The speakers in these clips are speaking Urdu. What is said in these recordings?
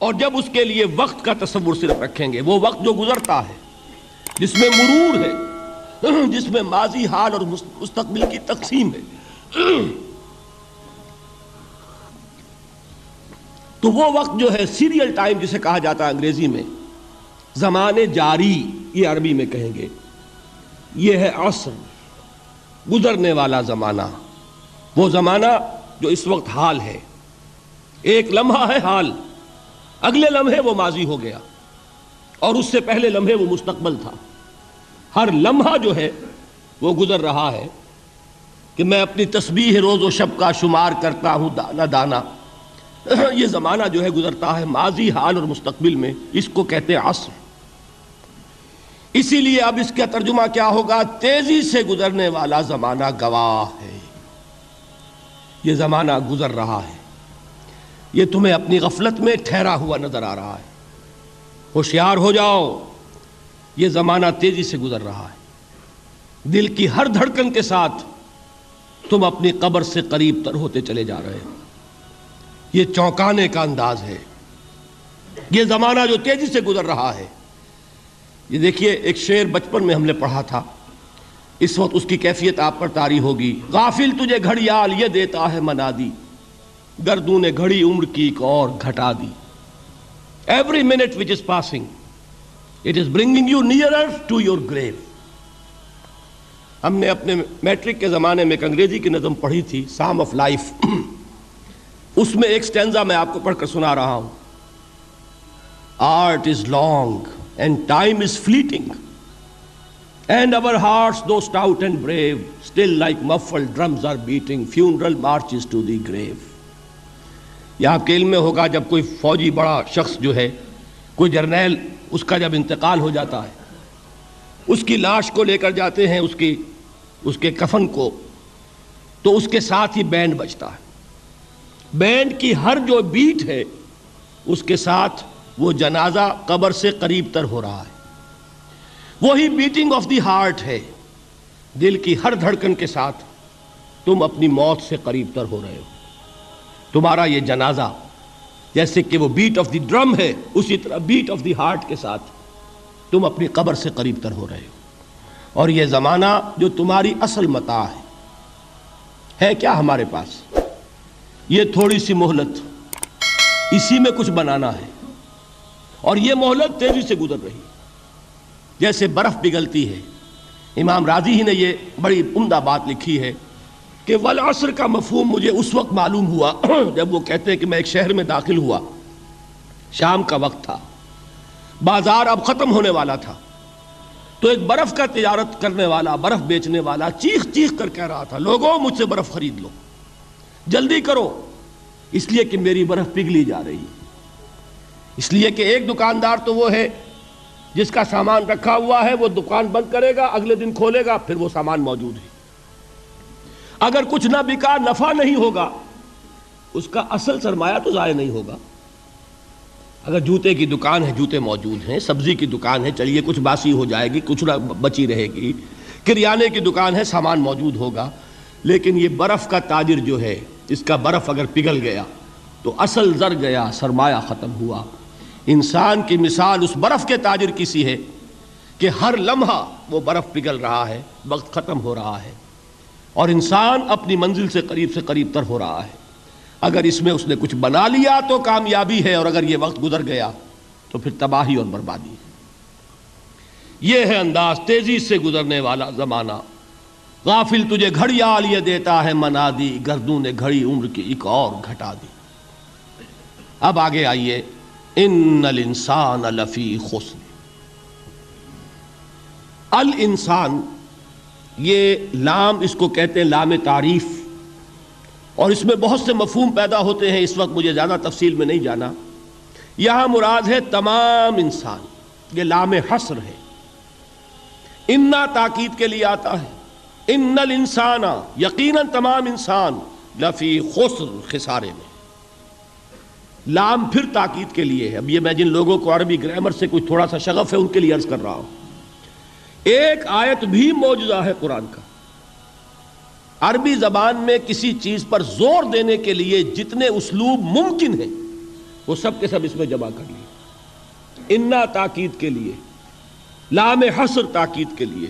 اور جب اس کے لیے وقت کا تصور صرف رکھیں گے، وہ وقت جو گزرتا ہے، جس میں مرور ہے، جس میں ماضی، حال اور مستقبل کی تقسیم ہے، تو وہ وقت جو ہے سیریل ٹائم جسے کہا جاتا ہے انگریزی میں، زمانے جاری یہ عربی میں کہیں گے، یہ ہے عصر، گزرنے والا زمانہ، وہ زمانہ جو اس وقت حال ہے۔ ایک لمحہ ہے حال، اگلے لمحے وہ ماضی ہو گیا، اور اس سے پہلے لمحے وہ مستقبل تھا۔ ہر لمحہ جو ہے وہ گزر رہا ہے کہ میں اپنی تسبیح روز و شب کا شمار کرتا ہوں دانا دانا۔ یہ زمانہ جو ہے گزرتا ہے ماضی، حال اور مستقبل میں، اس کو کہتے ہیں عصر۔ اسی لیے اب اس کا ترجمہ کیا ہوگا؟ تیزی سے گزرنے والا زمانہ گواہ ہے۔ یہ زمانہ گزر رہا ہے، یہ تمہیں اپنی غفلت میں ٹھہرا ہوا نظر آ رہا ہے۔ ہوشیار ہو جاؤ، یہ زمانہ تیزی سے گزر رہا ہے۔ دل کی ہر دھڑکن کے ساتھ تم اپنی قبر سے قریب تر ہوتے چلے جا رہے ہو۔ یہ چونکانے کا انداز ہے، یہ زمانہ جو تیزی سے گزر رہا ہے۔ یہ دیکھیے، ایک شعر بچپن میں ہم نے پڑھا تھا، اس وقت اس کی کیفیت آپ پر طاری ہوگی۔ غافل تجھے گھڑیال یہ دیتا ہے منادی، گردوں نے گھڑی عمر کی ایک اور گھٹا دی۔ Every minute which is passing, it is bringing you nearer to your grave۔ ہم نے اپنے میٹرک کے زمانے میں ایک انگریزی کی نظم پڑھی تھی، سام آف لائف۔ اس میں ایک سٹینزا میں آپ کو پڑھ کر سنا رہا ہوں۔ Art is long and time is fleeting, and our hearts though stout and brave, still like muffled drums are beating funeral marches to the grave۔ یہ آپ کے علم میں ہوگا، جب کوئی فوجی بڑا شخص جو ہے، کوئی جرنیل، اس کا جب انتقال ہو جاتا ہے، اس کی لاش کو لے کر جاتے ہیں، اس کے کفن کو، تو اس کے ساتھ ہی بینڈ بجتا ہے۔ بینڈ کی ہر جو بیٹ ہے، اس کے ساتھ وہ جنازہ قبر سے قریب تر ہو رہا ہے۔ وہی بیٹنگ آف دی ہارٹ ہے، دل کی ہر دھڑکن کے ساتھ تم اپنی موت سے قریب تر ہو رہے ہو۔ تمہارا یہ جنازہ جیسے کہ وہ بیٹ آف دی ڈرم ہے، اسی طرح بیٹ آف دی ہارٹ کے ساتھ تم اپنی قبر سے قریب تر ہو رہے ہو۔ اور یہ زمانہ جو تمہاری اصل متاع ہے کیا ہمارے پاس؟ یہ تھوڑی سی مہلت، اسی میں کچھ بنانا ہے، اور یہ مہلت تیزی سے گزر رہی، جیسے برف پگھلتی ہے۔ امام راضی ہی نے یہ بڑی عمدہ بات لکھی ہے کہ والعصر کا مفہوم مجھے اس وقت معلوم ہوا جب وہ کہتے ہیں کہ میں ایک شہر میں داخل ہوا، شام کا وقت تھا، بازار اب ختم ہونے والا تھا، تو ایک برف کا تجارت کرنے والا، برف بیچنے والا چیخ چیخ کر کہہ رہا تھا، لوگوں مجھ سے برف خرید لو، جلدی کرو، اس لیے کہ میری برف پگھلی جا رہی ہے۔ اس لیے کہ ایک دکاندار تو وہ ہے جس کا سامان رکھا ہوا ہے، وہ دکان بند کرے گا، اگلے دن کھولے گا، پھر وہ سامان موجود ہے۔ اگر کچھ نہ بکا، نفع نہیں ہوگا، اس کا اصل سرمایہ تو ضائع نہیں ہوگا۔ اگر جوتے کی دکان ہے، جوتے موجود ہیں، سبزی کی دکان ہے، چلیے کچھ باسی ہو جائے گی، کچھ نہ بچی رہے گی، کریانے کی دکان ہے، سامان موجود ہوگا، لیکن یہ برف کا تاجر جو ہے، اس کا برف اگر پگھل گیا تو اصل زر گیا، سرمایہ ختم ہوا۔ انسان کی مثال اس برف کے تاجر کی سی ہے کہ ہر لمحہ وہ برف پگھل رہا ہے، وقت ختم ہو رہا ہے، اور انسان اپنی منزل سے قریب تر ہو رہا ہے۔ اگر اس میں اس نے کچھ بنا لیا تو کامیابی ہے، اور اگر یہ وقت گزر گیا تو پھر تباہی اور بربادی ہے۔ یہ ہے انداز تیزی سے گزرنے والا زمانہ۔ غافل تجھے گھڑیال یہ دیتا ہے منادی، گردوں نے گھڑی عمر کی ایک اور گھٹا دی۔ اب آگے آئیے، ان الانسان لفی خسر۔ الانسان، یہ لام اس کو کہتے ہیں لام تعریف، اور اس میں بہت سے مفہوم پیدا ہوتے ہیں، اس وقت مجھے زیادہ تفصیل میں نہیں جانا۔ یہاں مراد ہے تمام انسان، یہ لام حصر ہے۔ انا تاکید کے لیے آتا ہے، ان الانسان، یقیناً تمام انسان، لفی خسر، خسارے میں۔ لام پھر تاکید کے لیے ہے۔ اب یہ میں جن لوگوں کو عربی گرامر سے کچھ تھوڑا سا شغف ہے ان کے لیے عرض کر رہا ہوں، ایک آیت بھی معجزہ ہے قرآن کا۔ عربی زبان میں کسی چیز پر زور دینے کے لیے جتنے اسلوب ممکن ہیں وہ سب کے سب اس میں جمع کر لیے. انا تاکید کے لیے، لام حصر تاکید کے لیے،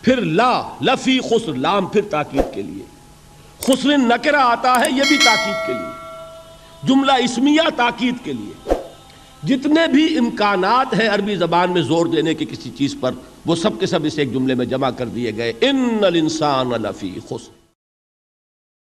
پھر لا لفی خسر، لام پھر تاکید کے لیے، خسر نکرہ آتا ہے یہ بھی تاکید کے لیے، جملہ اسمیہ تاکید کے لیے. جتنے بھی امکانات ہیں عربی زبان میں زور دینے کے کسی چیز پر، وہ سب کے سب اس ایک جملے میں جمع کر دیے گئے. ان الانسان لفی خسر.